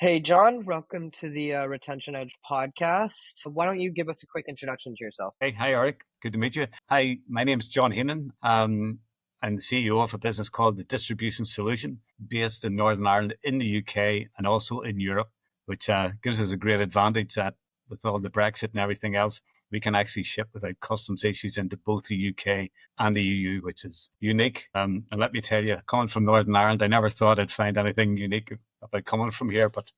Hey, John, welcome to the Retention Edge podcast. Why don't you give us a quick introduction to yourself? Hey, hi, Eric. Good to meet you. Hi, my name is John Heenan. I'm the CEO of a business called the Distribution Solution, based in Northern Ireland, in the UK, and also in Europe, which gives us a great advantage that with all the Brexit and everything else, we can actually ship without customs issues into both the UK and the EU, which is unique. And let me tell you, coming from Northern Ireland, I never thought I'd find anything unique about coming from here, but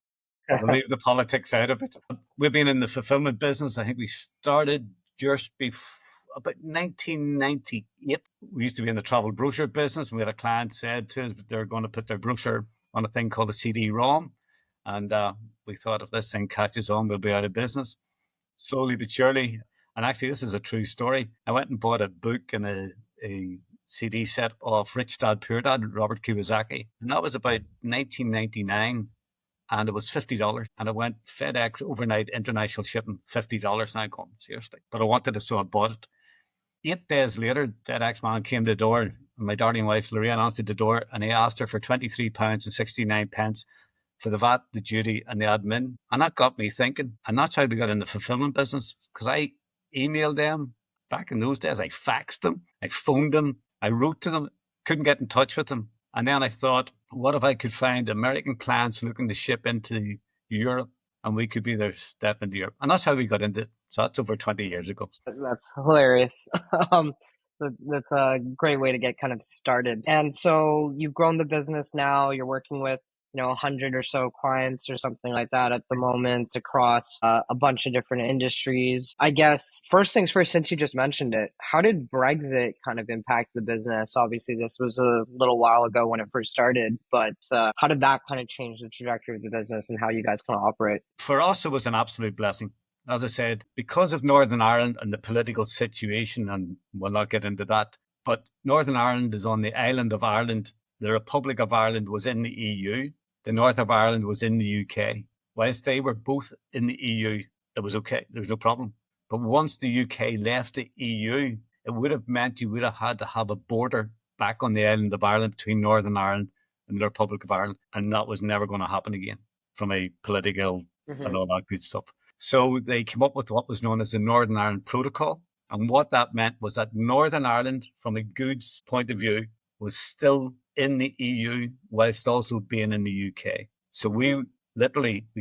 we'll leave the politics out of it. We've been in the fulfillment business. I think we started just before about 1998. We used to be in the travel brochure business. We had a client said to us they're going to put their brochure on a thing called a CD-ROM. And we thought if this thing catches on, we'll be out of business. Slowly but surely. And actually, this is a true story. I went and bought a book and a CD set of Rich Dad Poor Dad, Robert Kiyosaki. And that was about 1999, and it was $50. And I went FedEx overnight international shipping, $50. And I go, seriously. But I wanted it, so I bought it. 8 days later, FedEx man came to the door, and my darling wife Lorraine answered the door, and he asked her for £23.69 for the VAT, the duty, and the admin. And that got me thinking. And that's how we got in the fulfillment business, because I emailed them back in those days. I faxed them, I phoned them, I wrote to them, couldn't get in touch with them. And then I thought, what if I could find American clients looking to ship into Europe, and we could be their step into Europe? And that's how we got into it. So that's over 20 years ago. That's hilarious. Um, that's a great way to get kind of started. And so you've grown the business now. You're working with, 100 or so clients or something like that at the moment across a bunch of different industries. I guess first things first, since you just mentioned it, how did Brexit kind of impact the business? Obviously, this was a little while ago when it first started, but how did that kind of change the trajectory of the business and how you guys kind of operate? For us, it was an absolute blessing. As I said, because of Northern Ireland and the political situation, and we'll not get into that, but Northern Ireland is on the island of Ireland. The Republic of Ireland was in the EU. The North of Ireland was in the UK. Whilst they were both in the EU, it was okay. There was no problem. But once the UK left the EU, it would have meant you would have had to have a border back on the island of Ireland between Northern Ireland and the Republic of Ireland. And that was never going to happen again from a political and all that good stuff. So they came up with what was known as the Northern Ireland Protocol. And what that meant was that Northern Ireland, from a goods point of view, was still in the EU whilst also being in the UK. So we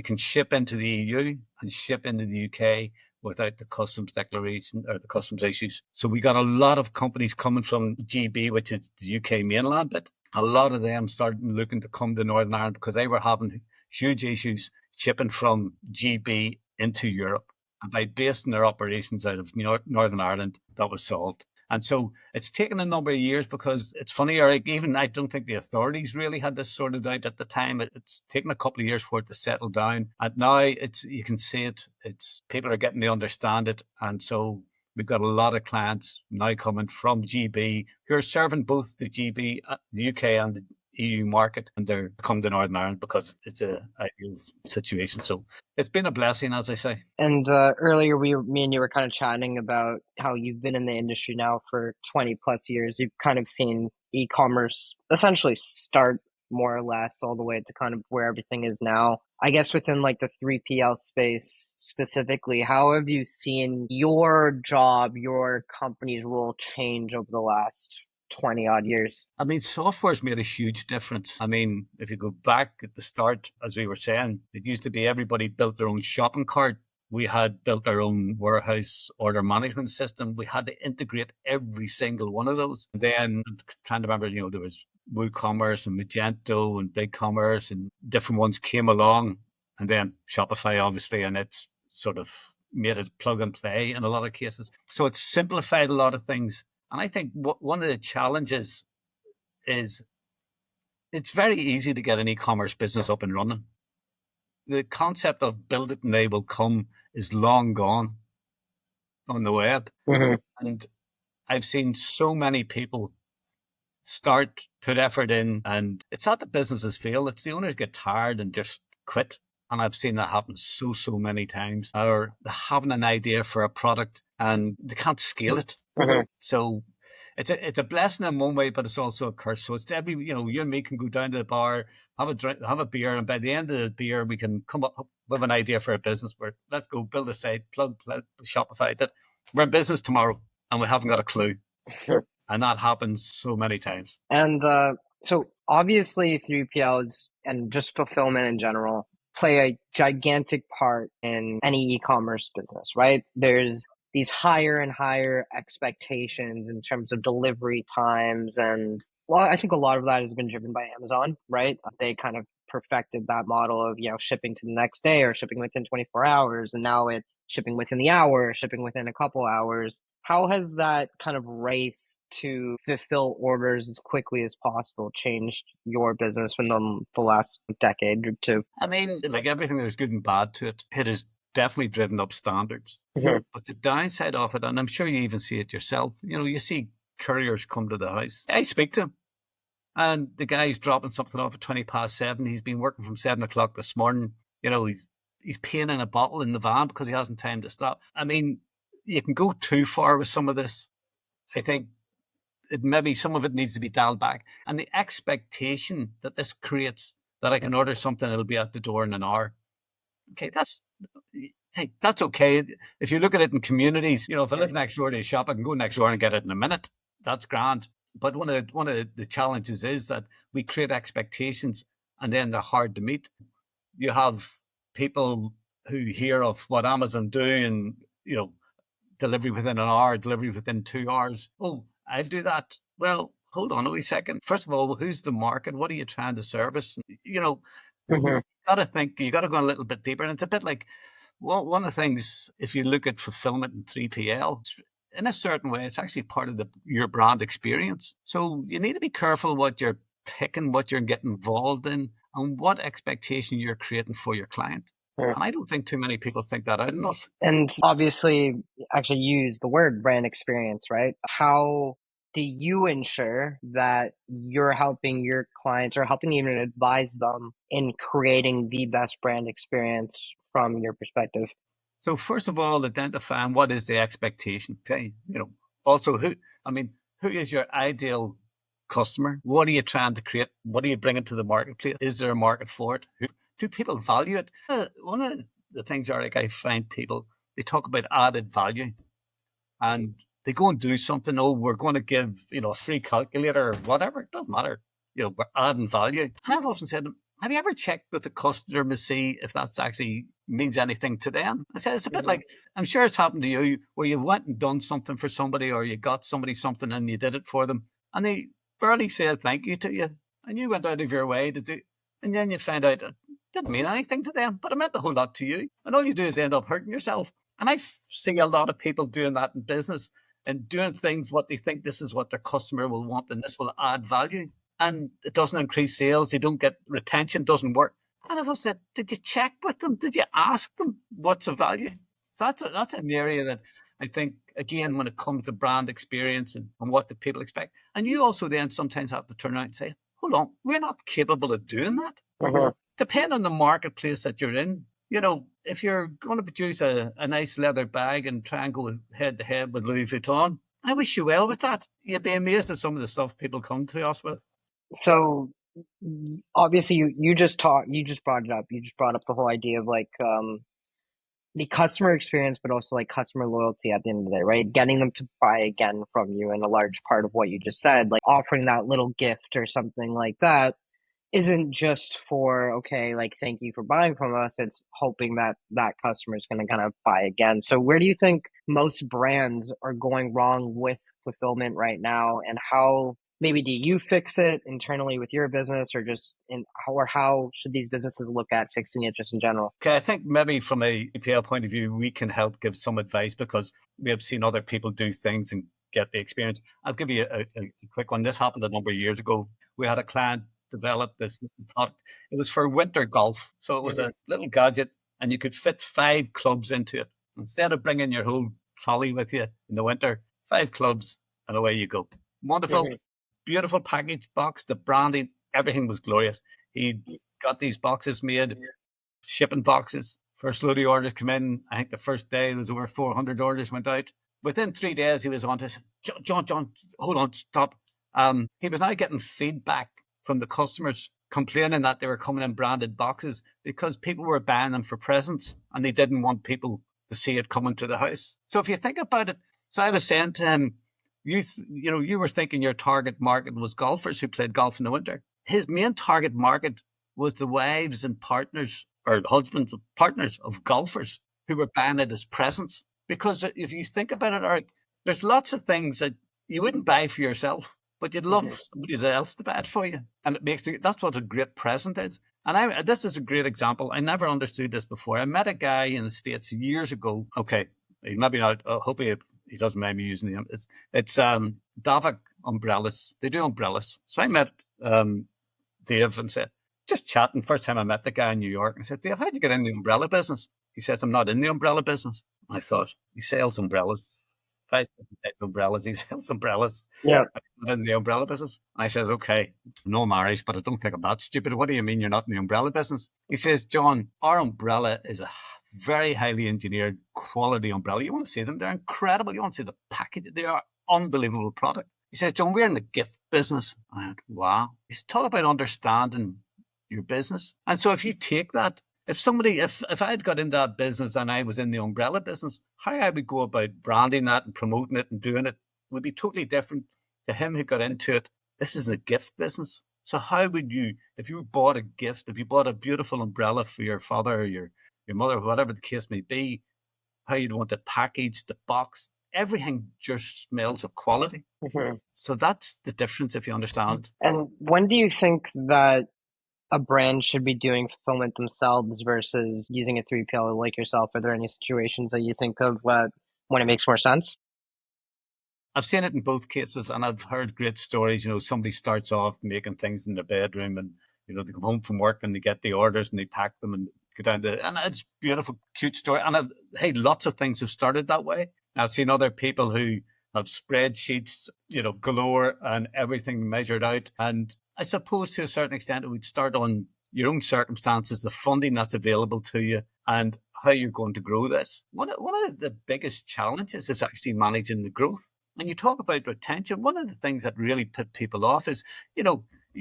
can ship into the EU and ship into the UK without the customs declaration or the customs issues. So we got a lot of companies coming from GB, which is the UK mainland bit. A lot of them started looking to come to Northern Ireland because they were having huge issues shipping from GB into Europe. And by basing their operations out of Northern Ireland, that was solved. And so it's taken a number of years, because it's funny, Eric, even I don't think the authorities really had this sorted out at the time. It's taken a couple of years for it to settle down. And now you can see it's people are getting to understand it. And so we've got a lot of clients now coming from GB who are serving both the GB, the UK and the EU market, and they're come to Northern Ireland because it's a ideal situation. So it's been a blessing, as I say. And earlier, me and you were kind of chatting about how you've been in the industry now for 20 plus years. You've kind of seen e-commerce essentially start more or less all the way to kind of where everything is now. I guess within like the 3PL space specifically, how have you seen your job, your company's role change over the last 20 odd years? I mean, software's made a huge difference. I mean, if you go back at the start, as we were saying, it used to be everybody built their own shopping cart. We had built our own warehouse order management system. We had to integrate every single one of those. And then I'm trying to remember, there was WooCommerce and Magento and BigCommerce, and different ones came along. And then Shopify, obviously, and it's sort of made it plug and play in a lot of cases. So it's simplified a lot of things. And I think one of the challenges is it's very easy to get an e-commerce business up and running. The concept of build it and they will come is long gone on the web. Mm-hmm. And I've seen so many people put effort in, and it's not the businesses fail. It's the owners get tired and just quit. And I've seen that happen so many times. Or having an idea for a product and they can't scale it. Mm-hmm. So it's a blessing in one way, but it's also a curse. So it's every, you and me can go down to the bar, have a drink, have a beer, and by the end of the beer, we can come up with an idea for a business where let's go build a site, plug Shopify that we're in business tomorrow, and we haven't got a clue. And that happens so many times. And so obviously 3PLs and just fulfillment in general play a gigantic part in any e-commerce business, right? There's these higher and higher expectations in terms of delivery times. And well, I think a lot of that has been driven by Amazon, right? They kind of perfected that model of, shipping to the next day or shipping within 24 hours. And now it's shipping within the hour, shipping within a couple hours. How has that kind of race to fulfill orders as quickly as possible changed your business in the last decade or two? I mean, like everything, there's good and bad to it. It has definitely driven up standards. Mhm. But the downside of it, and I'm sure you even see it yourself, you see couriers come to the house. I speak to him, and the guy's dropping something off at 7:20. He's been working from 7 o'clock this morning. He's peeing in a bottle in the van because he hasn't time to stop. I mean, you can go too far with some of this. I think maybe some of it needs to be dialed back. And the expectation that this creates that I can order something, it'll be at the door in an hour. Okay, that's okay. If you look at it in communities, if I live next door to a shop, I can go next door and get it in a minute. That's grand. But one of the challenges is that we create expectations and then they're hard to meet. You have people who hear of what Amazon do and, delivery within an hour, delivery within 2 hours. Oh, I'll do that. Well, hold on a wee second. First of all, who's the market? What are you trying to service? You Mhm. got to think, you got to go a little bit deeper. And it's a bit like, well, one of the things, if you look at fulfillment in 3PL, in a certain way, it's actually part of your brand experience. So you need to be careful what you're picking, what you're getting involved in, and what expectation you're creating for your client. Mhm. And I don't think too many people think that out enough. And obviously, actually use the word brand experience, right? How do you ensure that you're helping your clients or helping even advise them in creating the best brand experience from your perspective? So first of all, identifying what is the expectation. Okay, also who is your ideal customer? What are you trying to create? What are you bringing to the marketplace? Is there a market for it? Do people value it? One of the things are like I find people they talk about added value, and they go and do something. Oh, we're going to give a free calculator or whatever. It doesn't matter. We're adding value. And I've often said, have you ever checked with the customer to see if that's actually means anything to them? I said it's a bit like I'm sure it's happened to you where you went and done something for somebody or you got somebody something and you did it for them and they barely said thank you to you and you went out of your way to do and then you found out it didn't mean anything to them, but it meant a whole lot to you. And all you do is end up hurting yourself. And I see a lot of people doing that in business and doing things what they think this is what their customer will want and this will add value. And it doesn't increase sales. They don't get retention, doesn't work. And I've said, did you check with them? Did you ask them what's of value? So that's an area that I think, again, when it comes to brand experience and what the people expect. And you also then sometimes have to turn around and say, hold on, we're not capable of doing that. Depending on the marketplace that you're in, if you're going to produce a nice leather bag and try and go head to head with Louis Vuitton, I wish you well with that. You'd be amazed at some of the stuff people come to us with. So obviously you just brought it up. You just brought up the whole idea of like the customer experience, but also like customer loyalty at the end of the day, right? Getting them to buy again from you, and a large part of what you just said, like offering that little gift or something like that isn't just for, okay, like thank you for buying from us. It's hoping that that customer is going to kind of buy again. So where do you think most brands are going wrong with fulfillment right now, and how maybe do you fix it internally with your business, or just in or how should these businesses look at fixing it just in general? Okay, I think maybe from a EPL point of view, we can help give some advice because we have seen other people do things and get the experience. I'll give you a quick one. This happened a number of years ago. We had a client develop this product. It was for winter golf. So it was a little gadget and you could fit 5 clubs into it. Instead of bringing your whole trolley with you in the winter, 5 clubs and away you go. Wonderful, beautiful package box, the branding, everything was glorious. He got these boxes made, shipping boxes. First load of orders come in. I think the first day there was over 400 orders went out. within 3 days, he was on to say, John, hold on, stop. He was now getting feedback from the customers complaining that they were coming in branded boxes because people were buying them for presents and they didn't want people to see it coming to the house. So if you think about it, so I was saying to him, you were thinking your target market was golfers who played golf in the winter. His main target market was the wives and partners or husbands of partners of golfers who were buying it as presents. Because if you think about it, Eric, there's lots of things that you wouldn't buy for yourself, but you'd love somebody else to buy it for you. And that's what a great present is. And this is a great example. I never understood this before. I met a guy in the States years ago. Okay, maybe not. I hope he doesn't mind me using him. It's Davik umbrellas. They do umbrellas. So I met Dave and said, just chatting. First time I met the guy in New York, I said, Dave, how'd you get in the umbrella business? He says, I'm not in the umbrella business. I thought, he sells umbrellas. 5 different types of umbrellas. He sells umbrellas. Yeah. I'm not in the umbrella business. And I says, okay, no marriage, but I don't think I'm that stupid. What do you mean you're not in the umbrella business? He says, John, our umbrella is a very highly engineered quality umbrella. You want to see them? They're incredible. You want to see the package? They are unbelievable product. He says, John, we're in the gift business. I went, wow. He's talking about understanding your business. And so if you take that, if I had got into that business and I was in the umbrella business, how I would go about branding that and promoting it and doing it would be totally different to him who got into it. This is a gift business. So how would you, if you bought a gift, if you bought a beautiful umbrella for your father or your mother, whatever the case may be, how you'd want it packaged, the box, everything just smells of quality. So that's the difference, if you understand. And when do you think that a brand should be doing fulfillment themselves versus using a 3PL like yourself? Are there any situations that you think of when it makes more sense? I've seen it in both cases, and I've heard great stories. Somebody starts off making things in their bedroom, and they come home from work and they get the orders and they pack them and go down to, and it's beautiful, cute story. And hey, lots of things have started that way. I've seen other people who have spreadsheets, galore and everything measured out. And I suppose to a certain extent, it would start on your own circumstances, the funding that's available to you, and how you're going to grow this. One of the biggest challenges is actually managing the growth. And you talk about retention. One of the things that really put people off is, you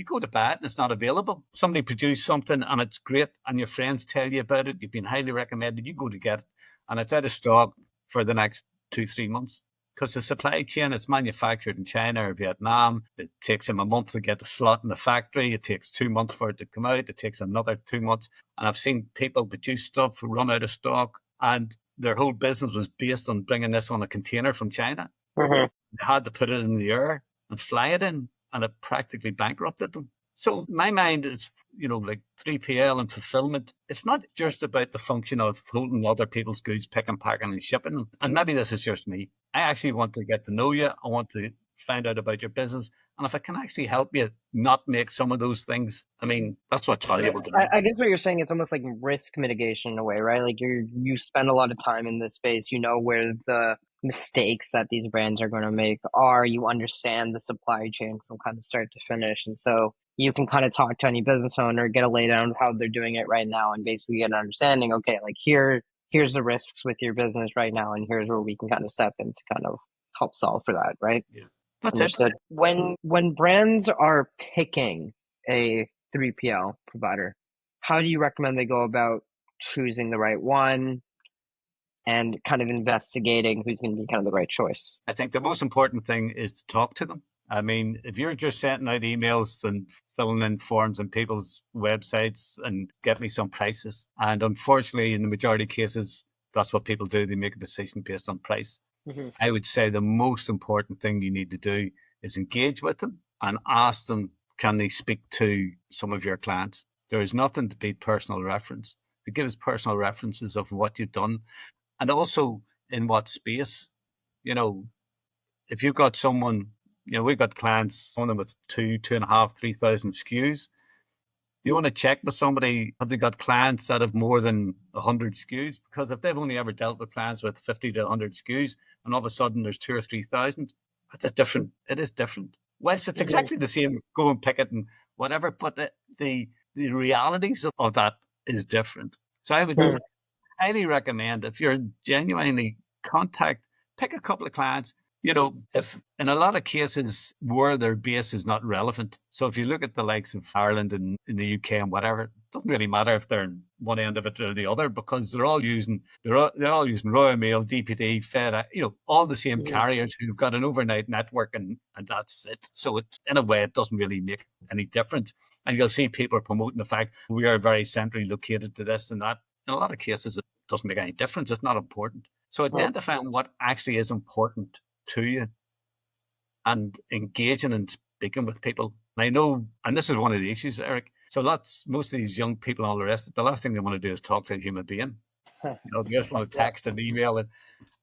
go to bat and it's not available. Somebody produced something and it's great, and your friends tell you about it. You've been highly recommended. You go to get it, and it's out of stock for the next 2-3 months. Because the supply chain, it's manufactured in China or Vietnam. It takes them a month to get the slot in the factory. It takes 2 months for it to come out. It takes another 2 months. And I've seen people produce stuff, run out of stock, and their whole business was based on bringing this on a container from China. They had to put it in the air and fly it in, and it practically bankrupted them. So my mind is, like 3PL and fulfillment. It's not just about the function of holding other people's goods, picking, packing, and shipping them. And maybe this is just me. I actually want to get to know you. I want to find out about your business. And if I can actually help you not make some of those things, that's what's valuable to me. I guess what you're saying, it's almost like risk mitigation in a way, right? Like you spend a lot of time in this space, where the mistakes that these brands are going to make are. You understand the supply chain from kind of start to finish, and so you can kind of talk to any business owner, get a laydown of how they're doing it right now, and basically get an understanding. Okay, like here's the risks with your business right now, and here's where we can kind of step in to kind of help solve for that, right? Yeah, that's Understood. it. When brands are picking a 3PL provider, how do you recommend they go about choosing the right one and kind of investigating who's going to be kind of the right choice? I think the most important thing is to talk to them. If you're just sending out emails and filling in forms on people's websites and get me some prices, and unfortunately, in the majority of cases, that's what people do. They make a decision based on price. I would say the most important thing you need to do is engage with them and ask them, can they speak to some of your clients? There is nothing to beat personal reference. It gives personal references of what you've done and also in what space. If you've got someone, we've got clients, some of them with 2.5, 3,000 SKUs. You want to check with somebody, have they got clients that have more than 100 SKUs? Because if they've only ever dealt with clients with 50 to 100 SKUs, and all of a sudden there's 2 or 3,000, it is different. Whilst it's exactly the same, go and pick it and whatever, but the realities of that is different. So I would highly recommend, if you're genuinely, contact pick a couple of clients. You know, if in a lot of cases where their base is not relevant. So if you look at the likes of Ireland and in the UK and whatever, it doesn't really matter if they're in one end of it or the other, because they're all using Royal Mail, DPD, FedEx, all the same Mhm. carriers who've got an overnight network, and that's it. So it, in a way, it doesn't really make any difference. And you'll see people promoting the fact we are very centrally located to this and that. In a lot of cases, it doesn't make any difference. It's not important. So Well, identifying what actually is important to you and engaging and speaking with people. And I know, and this is one of the issues, Eric. So most of these young people and all the rest, the last thing they want to do is talk to a human being. They just want to yeah. text and email it.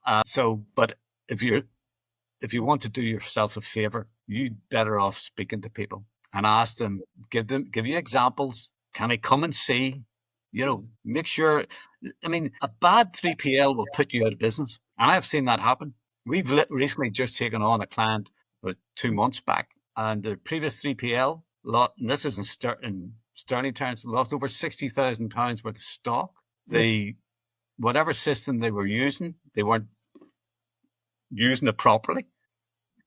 But if you want to do yourself a favor, you better off speaking to people and ask them, give you examples. Can I come and see? Make sure. I mean, a bad 3PL will put you out of business, and I've seen that happen. We've recently just taken on a client 2 months back, and the previous 3PL lot, and this is in sterling terms, lost over £60,000 worth of stock. The whatever system they were using, they weren't using it properly.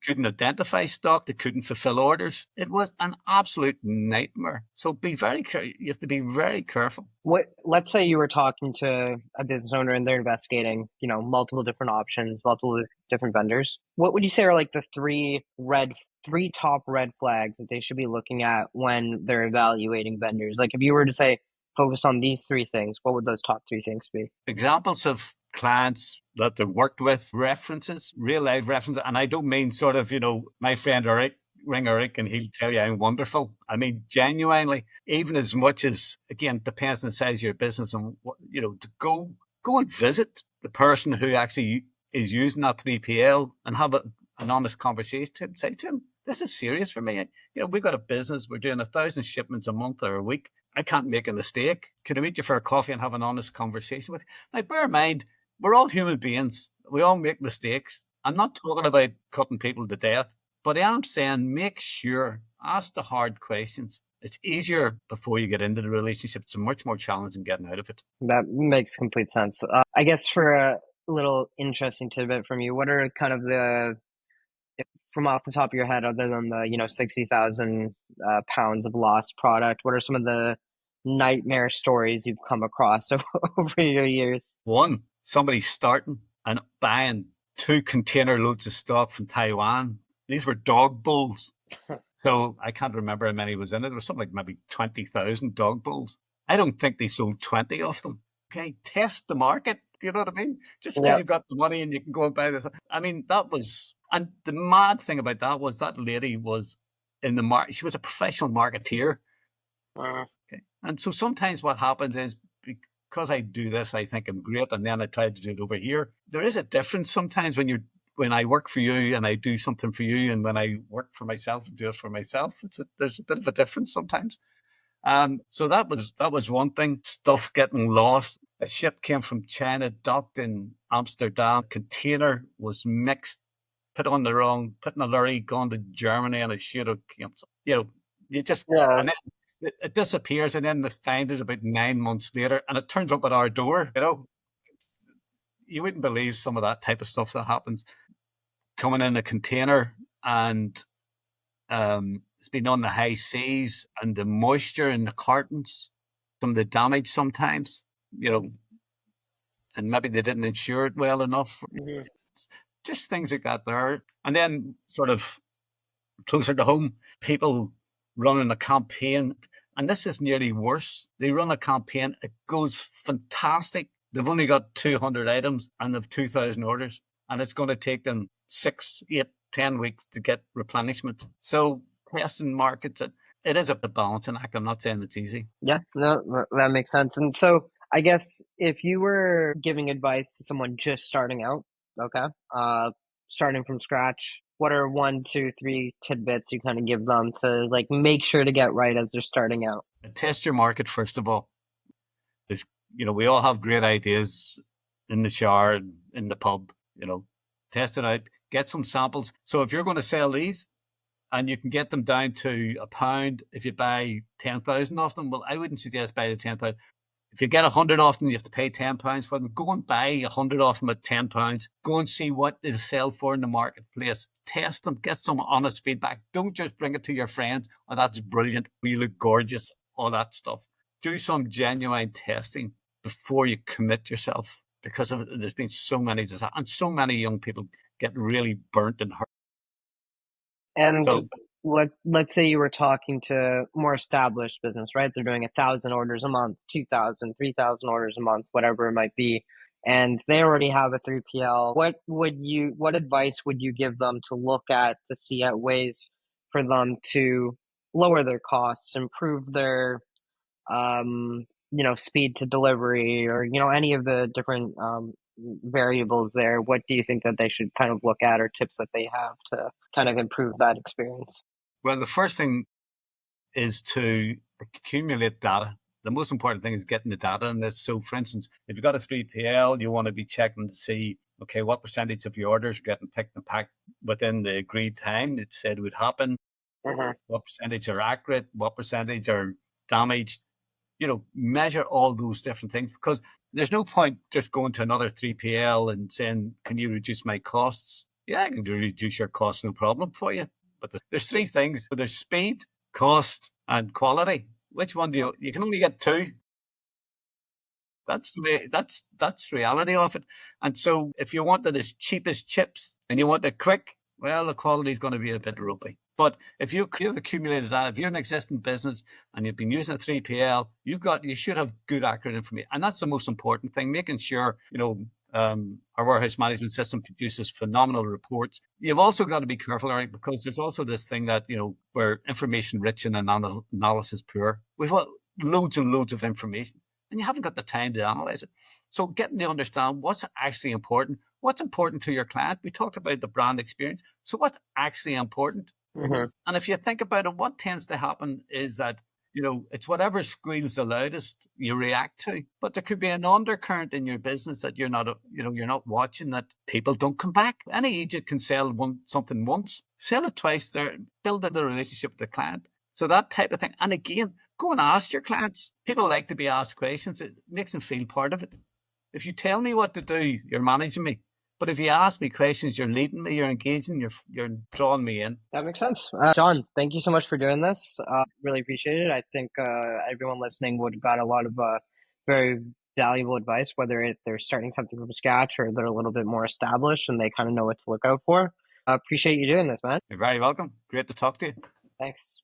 Couldn't identify stock. They couldn't fulfill orders. It was an absolute nightmare. So you have to be very careful. Let's say you were talking to a business owner and they're investigating, multiple different options, multiple different vendors. What would you say are like the three top red flags that they should be looking at when they're evaluating vendors? Like if you were to say focus on these three things, what would those top three things be? Examples of clients that they've worked with, references, real life references. And I don't mean sort of, my friend Eric, ring Eric and he'll tell you I'm wonderful. I mean, genuinely, even as much as, again, depends on the size of your business and what, to go and visit the person who actually is using that 3PL and have an honest conversation to him. Say to him, this is serious for me. We've got a business. We're doing 1,000 shipments a month or a week. I can't make a mistake. Can I meet you for a coffee and have an honest conversation with you? Now, bear in mind, we're all human beings. We all make mistakes. I'm not talking about cutting people to death, but I am saying make sure, ask the hard questions. It's easier before you get into the relationship. It's much more challenging getting out of it. That makes complete sense. I guess for a little interesting tidbit from you, what are kind of from off the top of your head, other than the 60,000 pounds of lost product, what are some of the nightmare stories you've come across over your years? One, somebody starting and buying 2 container loads of stock from Taiwan. These were dog bowls. So I can't remember how many was in it. There was something like maybe 20,000 dog bowls. I don't think they sold 20 of them. Okay, test the market. You know what I mean? Just because Yeah. you've got the money and you can go and buy this. I mean, that was, and the mad thing about that was that lady was in the market. She was a professional marketeer. Okay. And so sometimes what happens is because I do this, I think I'm great, and then I try to do it over here. There is a difference sometimes when I work for you and I do something for you, and when I work for myself and do it for myself. There's a bit of a difference sometimes. So that was one thing. Stuff getting lost. A ship came from China, docked in Amsterdam. Container was mixed, put in a lorry, gone to Germany, and it should have came. You just Yeah. and then it disappears, and then they find it about 9 months later, and it turns up at our door. You wouldn't believe some of that type of stuff that happens coming in a container, and it's been on the high seas, and the moisture in the cartons, some of the damage sometimes, and maybe they didn't insure it well enough. Mhm. Just things like that there. And then sort of closer to home, people running a campaign, and this is nearly worse. They run a campaign, it goes fantastic. They've only got 200 items and they've 2,000 orders, and it's going to take them 6, 8, 10 weeks to get replenishment. So testing markets, it is a balancing act. I'm not saying it's easy. Yeah, no, that makes sense. And so I guess if you were giving advice to someone just starting out, okay, starting from scratch, what are one, two, three tidbits you kind of give them to like make sure to get right as they're starting out? Test your market first of all. There's, we all have great ideas in the shower, in the pub. Test it out, get some samples. So if you're going to sell these, and you can get them down to £1 if you buy 10,000 of them. Well, I wouldn't suggest buy the 10,000. If you get 100 off them, you have to pay £10 for them. Go and buy 100 off them at £10. Go and see what they sell for in the marketplace. Test them, get some honest feedback. Don't just bring it to your friends. Oh, that's brilliant. You look gorgeous. All that stuff. Do some genuine testing before you commit yourself, because there's been so many disasters and so many young people get really burnt and hurt. And So, let's say you were talking to more established business, right? They're doing 1,000 orders a month, 2,000, 3,000 orders a month, whatever it might be, and they already have a 3PL. What advice would you give them to look at to see at ways for them to lower their costs, improve their speed to delivery, or any of the different variables there? What do you think that they should kind of look at, or tips that they have to kind of improve that experience? well, the first thing is to accumulate data. The most important thing is getting the data in this. So, for instance, if you've got a 3PL, you want to be checking to see, okay, what percentage of your orders are getting picked and packed within the agreed time it said would happen, Hmm. what percentage are accurate, what percentage are damaged. Measure all those different things, because there's no point just going to another 3PL and saying, can you reduce my costs? Yeah, I can reduce your costs, no problem for you. But there's three things. There's speed, cost, and quality. Which one you can only get two. That's the way, that's reality of it. And so if you want it as cheap as chips and you want it quick, well, the quality is going to be a bit ropey. But if you've accumulated that, if you're an existing business and you've been using a 3PL, you should have good, accurate information. And that's the most important thing, making sure, our warehouse management system produces phenomenal reports. You've also got to be careful, Eric, because there's also this thing that, where information rich and analysis poor. We've got loads and loads of information, and you haven't got the time to analyze it. So getting to understand what's actually important, what's important to your client. We talked about the brand experience. So what's actually important? Hmm. And if you think about it, what tends to happen is that, it's whatever squeals the loudest you react to. But there could be an undercurrent in your business that you're not watching, that people don't come back. Any agent can sell something once, sell it twice, there, build a relationship with the client. So that type of thing. And again, go and ask your clients. People like to be asked questions. It makes them feel part of it. If you tell me what to do, you're managing me. But if you ask me questions, you're leading me, you're engaging, you're drawing me in. That makes sense. John, thank you so much for doing this. Really appreciate it. I think everyone listening would have got a lot of very valuable advice, whether they're starting something from scratch or they're a little bit more established and they kind of know what to look out for. Appreciate you doing this, man. You're very welcome. Great to talk to you. Thanks.